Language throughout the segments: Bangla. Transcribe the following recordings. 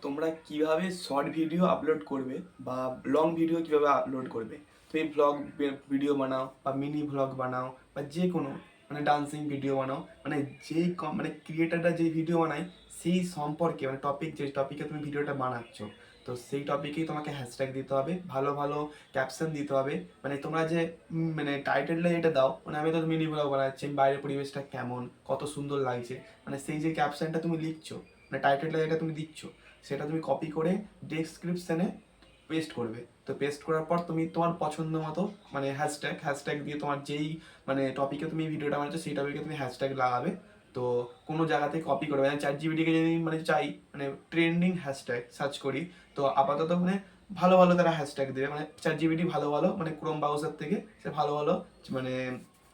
তোমরা কিভাবে শর্ট ভিডিও আপলোড করবে বা লং ভিডিও কিভাবে আপলোড করবে। তুমি ব্লগ ভিডিও বানাও বা মিনি ব্লগ বানাও বা যে কোনো মানে ডান্সিং ভিডিও বানাও, মানে যেই মানে ক্রিয়েটাররা যে ভিডিও বানায় সেই সম্পর্কে মানে টপিক, যে টপিকে তুমি ভিডিওটা বানাচ্ছ, তো সেই টপিকেই তোমাকে হ্যাশট্যাগ দিতে হবে, ভালো ভালো ক্যাপশন দিতে হবে। মানে তোমরা যে মানে টাইটেলটা যেটা দাও, মানে আমি তো মিনি ব্লগ বানাচ্ছি, বাইরের পরিবেশটা কেমন, কত সুন্দর লাগছে, মানে সেই যে ক্যাপশনটা তুমি লিখছো, মানে টাইটেলটা যেটা তুমি দিচ্ছ, সেটা তুমি কপি করে ডেসক্রিপশানে পেস্ট করবে। তো পেস্ট করার পর তুমি তোমার পছন্দ মতো মানে হ্যাশট্যাগ দিয়ে তোমার যেই মানে টপিকে তুমি ভিডিওটা বানাচ্ছো সেই টপিকে তুমি হ্যাশট্যাগ লাগাবে। তো কোনো জায়গাতে কপি করবে না। চ্যাট জিপিটিকে যদি মানে চাই মানে ট্রেন্ডিং হ্যাশট্যাগ সার্চ করি, তো আপাতত মানে ভালো ভালো তারা হ্যাশট্যাগ দেবে, মানে চ্যাট জিপিটি ভালো ভালো মানে ক্রোম ব্রাউজার থেকে সে ভালো ভালো মানে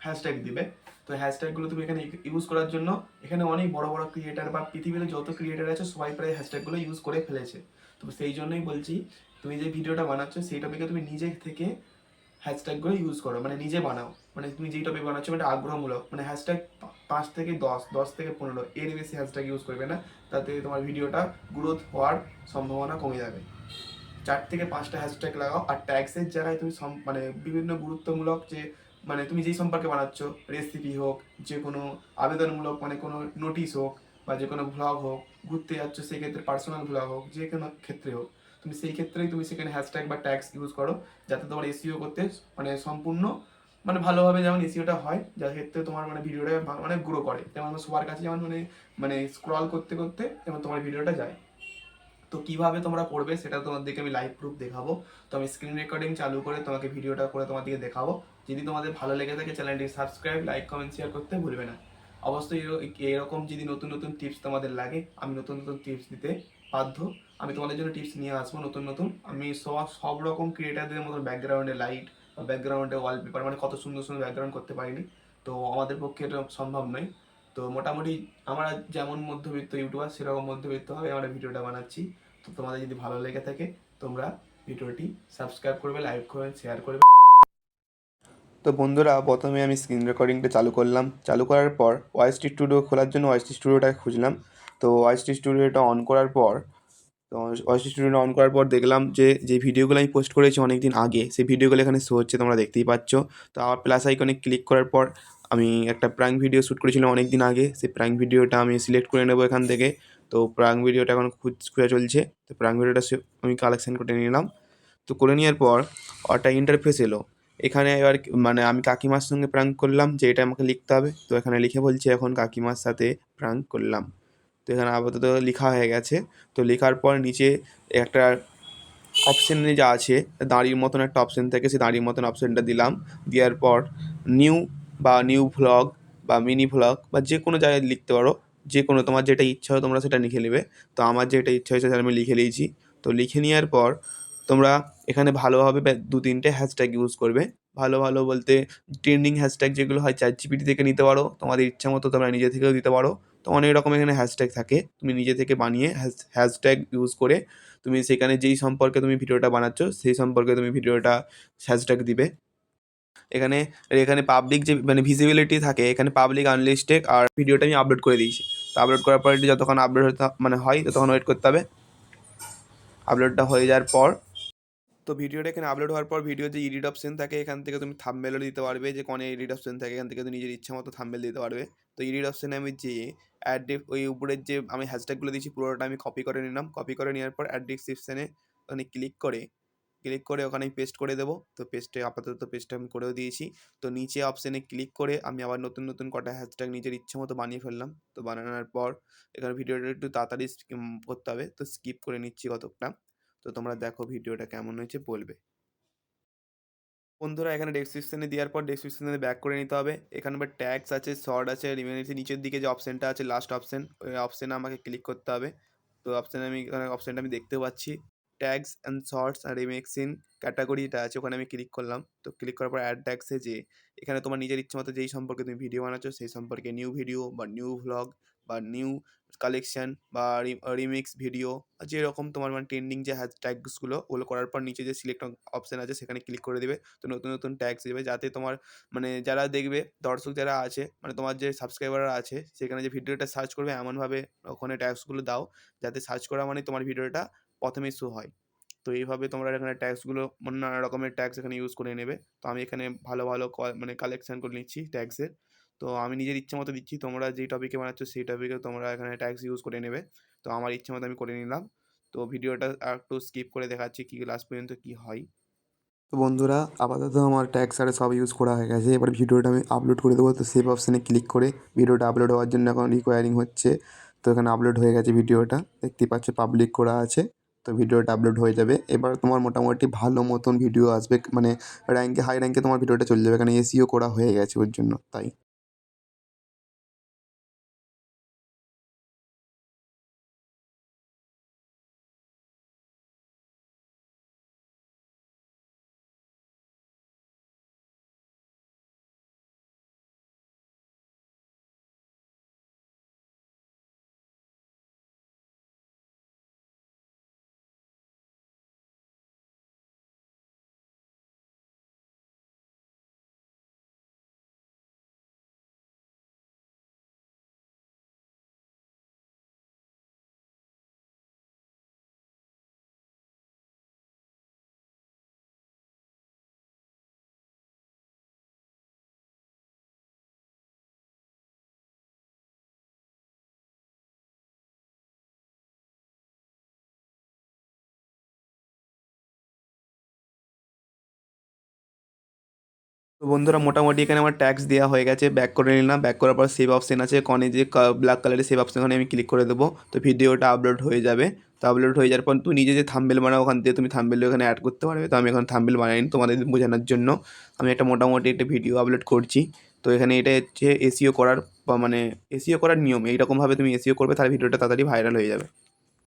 হ্যাশট্যাগ দিবে। তো হ্যাশট্যাগুলো তুমি এখানে ইউজ করার জন্য এখানে অনেক বড় বড় ক্রিয়েটার বা পৃথিবীতে যত ক্রিয়েটার আছে সবাই প্রায় হ্যাশট্যাগুলো ইউজ করে ফেলেছে। তো সেই জন্যই বলছি, তুমি যে ভিডিওটা বানাচ্ছো সেই টপিকে তুমি নিজে থেকে হ্যাশট্যাগুলো ইউজ করো, মানে নিজে বানাও। মানে তুমি যেই টপিক বানাচ্ছো এটা আগ্রহমূলক, মানে হ্যাশট্যাগ 5 থেকে 10, 10 থেকে 15 এর বেশি হ্যাশট্যাগ ইউজ করবে না, তাতে তোমার ভিডিওটা গ্রোথ হওয়ার সম্ভাবনা কমে যাবে। 4 থেকে 5টা হ্যাশট্যাগ লাগাও, আর ট্যাগসের জায়গায় তুমি মানে বিভিন্ন গুরুত্বমূলক যে মানে তুমি যেই সম্পর্কে বানাচ্ছ, রেসিপি হোক, যে কোনো আবেদনমূলক মানে কোনো নোটিশ হোক বা যে কোনো ভ্লগ হোক, ঘুরতে যাচ্ছ সেই ক্ষেত্রে পার্সোনাল ভ্লগ হোক, যে কোনো ক্ষেত্রে হোক, তুমি সেই ক্ষেত্রেই তুমি সেখানে হ্যাশট্যাগ বা ট্যাগস ইউজ করো, যাতে তোমার এসইও করতে মানে সম্পূর্ণ মানে ভালোভাবে যেমন এসইওটা হয়, যার ক্ষেত্রে তোমার মানে ভিডিওটা মানে গ্রো করে, যেমন সবার কাছে যেমন মানে মানে স্ক্রল করতে করতে যেমন তোমার ভিডিওটা যায়। তো কিভাবে তোমরা করবে সেটা তোমাদেরকে আমি লাইভ প্রুফ দেখাবো। তো আমি স্ক্রিন রেকর্ডিং চালু করে তোমাকে ভিডিওটা করে তোমাদেরকে দেখাবো। যদি তোমাদের ভালো লেগে থাকে চ্যানেলটি সাবস্ক্রাইব, লাইক, কমেন্ট, শেয়ার করতে ভুলবে না। অবশ্যই এরকম যদি নতুন নতুন টিপস তোমাদের লাগে, আমি নতুন নতুন টিপস দিতে বাধ্য। আমি তোমাদের জন্য টিপস নিয়ে আসবো নতুন নতুন। আমি সব রকম ক্রিয়েটারদের মতন ব্যাকগ্রাউন্ডে লাইট বা ব্যাকগ্রাউন্ডে ওয়ালপেপার মানে কত সুন্দর সুন্দর ব্যাকগ্রাউন্ড করতে পারিনি, তো আমাদের পক্ষে এটা সম্ভব নয়। তো মোটামুটি আমরা যেমন মধ্যবিত্ত ইউটিউবার সেরকম মধ্যবিত্ত হবে আমরা ভিডিওটা বানাচ্ছি। তো তোমাদের যদি ভালো লেগে থাকে তোমরা ভিডিওটি সাবস্ক্রাইব করবে, লাইক করবে, শেয়ার করবে। তো বন্ধুরা, প্রথমে আমি স্ক্রিন রেকর্ডিংটা চালু করলাম। চালু করার পর ওয়াইএসটি স্টুডিও খোলার জন্য ওয়াইএসটি স্টুডিওটা খুঁজলাম। তো ওয়াইএসটি স্টুডিওটা অন করার পর তো ওয়াইএসটি স্টুডিওটা অন করার পর দেখলাম যে ভিডিওগুলো আমি পোস্ট করেছি অনেক দিন আগে, সেই ভিডিওগুলো এখানে শো হচ্ছে, তোমরা দেখতেই পাচ্ছ। তো আবার প্লাস আইকনে ক্লিক করার পর আমি একটা প্র্যাঙ্ক ভিডিও শ্যুট করেছিলাম অনেক দিন আগে, সেই প্র্যাঙ্ক ভিডিওটা আমি সিলেক্ট করে নেবো এখান থেকে। তো প্র্যাঙ্ক ভিডিওটা এখন খোঁজা চলছে। তো প্র্যাঙ্ক ভিডিওটা আমি কালেকশন করে নিলাম। তো করে নেওয়ার পর একটা ইন্টারফেস এলো। এখানে এবার মানে আমি কাকিমার সঙ্গে প্র্যাঙ্ক করলাম যে এটা আমাকে লিখতে হবে। তো এখানে লিখে বলছে এখন কাকিমার সাথে প্র্যাঙ্ক করলাম। তো এখানে আপাতত লেখা হয়ে গেছে। তো লেখার পর নিচে একটা অপশানে যা আছে দাঁড়ির মতন একটা অপশান থাকে, সেই দাঁড়ির মতন অপশানটা দিলাম। দেওয়ার পর নিউ নিউ ভ্লগ বা মিনি ভ্লগ বা যে কোনো জায়গায় লিখতে পারো, যে কোনো তোমার যেটা ইচ্ছা হয় তোমরা সেটা লিখে নেবে। তো আমার যেটা ইচ্ছা হয়েছে সেটা আমি লিখে নিয়েছি। তো লিখে নেওয়ার পর তোমরা এখানে ভালোভাবে 2-3টে হ্যাশট্যাগ ইউজ করবে। ভালো ভালো বলতে ট্রেন্ডিং হ্যাশট্যাগ যেগুলো হয় চ্যাট জিপিটি থেকে নিতে পারো, তোমাদের ইচ্ছা মতো তোমরা নিজে থেকেও দিতে পারো। তো অনেক রকম এখানে হ্যাশট্যাগ থাকে, তুমি নিজে থেকে বানিয়ে হ্যাশট্যাগ ইউজ করে তুমি সেখানে যেই সম্পর্কে তুমি ভিডিওটা বানাচ্ছ সেই সম্পর্কে তুমি ভিডিওটা হ্যাশট্যাগ দিবে। এখানে এখানে পাবলিক যে মানে ভিজিবিলিটি থাকে, এখানে পাবলিক, আনলিস্টেড আর ভিডিওটা আমি আপলোড করে দিয়েছি। তো আপলোড করার পর এটি যতক্ষণ আপলোড হতে মানে হয় ততক্ষণ ওয়েট করতে হবে। আপলোডটা হয়ে যাওয়ার পর তো ভিডিওটা এখানে আপলোড হওয়ার পর ভিডিও যে এডিট অপশন থাকে এখান থেকে তুমি থাম্বনেলও দিতে পারবে, যে কোনো এডিট অপশন থাকে এখান থেকে তুমি নিজের ইচ্ছা মতো থাম্বনেল দিতে পারবে। তো এডিট অপশনে আমি যে ওই উপরের যে আমি হ্যাশট্যাগুলো দিয়েছি পুরোটা আমি কপি করে নিলাম। কপি করে নেওয়ার পর অ্যাড ডিসক্রিপশনে ওখানে ক্লিক করে ওখানে আমি পেস্ট করে দেবো। তো আপাতত পেস্টটা আমি করেও দিয়েছি। তো নিচে অপশানে ক্লিক করে আমি আবার নতুন নতুন কটা হ্যাশট্যাগ নিজের ইচ্ছে মতো বানিয়ে ফেললাম। তো বানানোর পর এখানে ভিডিওটা একটু তাড়াতাড়ি করতে হবে, তো স্কিপ করে নিচ্ছি কতকটা। তো তোমরা দেখো ভিডিওটা কেমন হয়েছে বলবে। বন্ধুরা, এখানে ডেসক্রিপশনে দেওয়ার পর ডেসক্রিপশনে ব্যাক করে নিতে হবে। এখানে আবার ট্যাগস আছে, শর্ট আছে, রিমেনিসি নিচের দিকে যে অপশানটা আছে লাস্ট অপশান, ওই অপশানে আমাকে ক্লিক করতে হবে। তো এখানে অপশানটা আমি দেখতে পাচ্ছি, ট্যাগস অ্যান্ড শর্টস আর রিমিক্সিং ক্যাটাগরিটা আছে, ওখানে আমি ক্লিক করলাম। তো ক্লিক করার পর অ্যাড ট্যাগসে যে এখানে তোমার নিজের ইচ্ছে মতো যেই সম্পর্কে তুমি ভিডিও বানাচ্ছো সেই সম্পর্কে নিউ ভিডিও বা নিউ ভ্লগ বা নিউ কালেকশন বা রিমিক্স ভিডিও, যেরকম তোমার মানে ট্রেন্ডিং যে ট্যাগসগুলো ওগুলো করার পর নিচে যে সিলেক্ট অপশন আছে সেখানে ক্লিক করে দেবে। তো নতুন নতুন ট্যাগস দেবে যাতে তোমার মানে যারা দেখবে, দর্শক যারা আছে মানে তোমার যে সাবস্ক্রাইবাররা আছে সেখানে যে ভিডিওটা সার্চ করবে এমনভাবে ওখানে ট্যাগসগুলো দাও যাতে সার্চ করা মানে তোমার ভিডিওটা প্রথমেই শো হয়। তো এইভাবে তোমরা এখানে ট্যাগসগুলো মানে নানা রকমের ট্যাগস এখানে ইউজ করে নেবে। তো আমি এখানে ভালো ভালো মানে কালেকশন করে নিচ্ছি ট্যাগসের। তো আমি নিজের ইচ্ছে মতো দিচ্ছি, তোমরা যেই টপিকে বানাচ্ছ সেই টপিকে তোমরা এখানে ট্যাগস ইউজ করে নেবে। তো আমার ইচ্ছে মতো আমি করে নিলাম। তো ভিডিওটা একটু স্কিপ করে দেখাচ্ছি কি লাস্ট পর্যন্ত কি হয়। তো বন্ধুরা, আপাতত আমার ট্যাগস আর সব ইউজ করা হয়ে গেছে। এবার ভিডিওটা আমি আপলোড করে দেবো। তো সেভ অপশানে ক্লিক করে ভিডিওটা আপলোড হওয়ার জন্য এখন রিকোয়ারিং হচ্ছে। তো এখানে আপলোড হয়ে গেছে ভিডিওটা, দেখতেই পাচ্ছ পাবলিক করা আছে। তো ভিডিওটা আপলোড হয়ে যাবে। এবার তোমার মোটামুটি ভালো মতন ভিডিও আসবে, মানে র্যাঙ্কে হাই র্যাঙ্কে তোমার ভিডিওটা চলে যাবে, এখানে এসইও করা হয়ে গেছে ওর জন্য তাই। তো বন্ধুরা, মোটামুটি এখানে আমার ট্যাক্স দেওয়া হয়ে গেছে। ব্যাক করে নিলাম। ব্যাক করার পর সেভ অপশন আছে কনে যে ব্ল্যাক কালারের সেভ অপশন, ওখানে আমি ক্লিক করে দেবো। তো ভিডিওটা আপলোড হয়ে যাবে। তো আপলোড হয়ে যাওয়ার পর তুমি নিজে যে থাম্বনেল বানাও ওখান থেকে তুমি থাম্বনেল এখানে অ্যাড করতে পারবে। তো আমি এখন থাম্বনেল বানাইনি, তোমাদের বোঝানোর জন্য আমি একটা মোটামুটি একটা ভিডিও আপলোড করছি। তো এখানে এটা হচ্ছে এসইও করার বা মানে এসইও করার নিয়ম। এইরকমভাবে তুমি এসইও করবে, তাহলে ভিডিওটা তাড়াতাড়ি ভাইরাল হয়ে যাবে।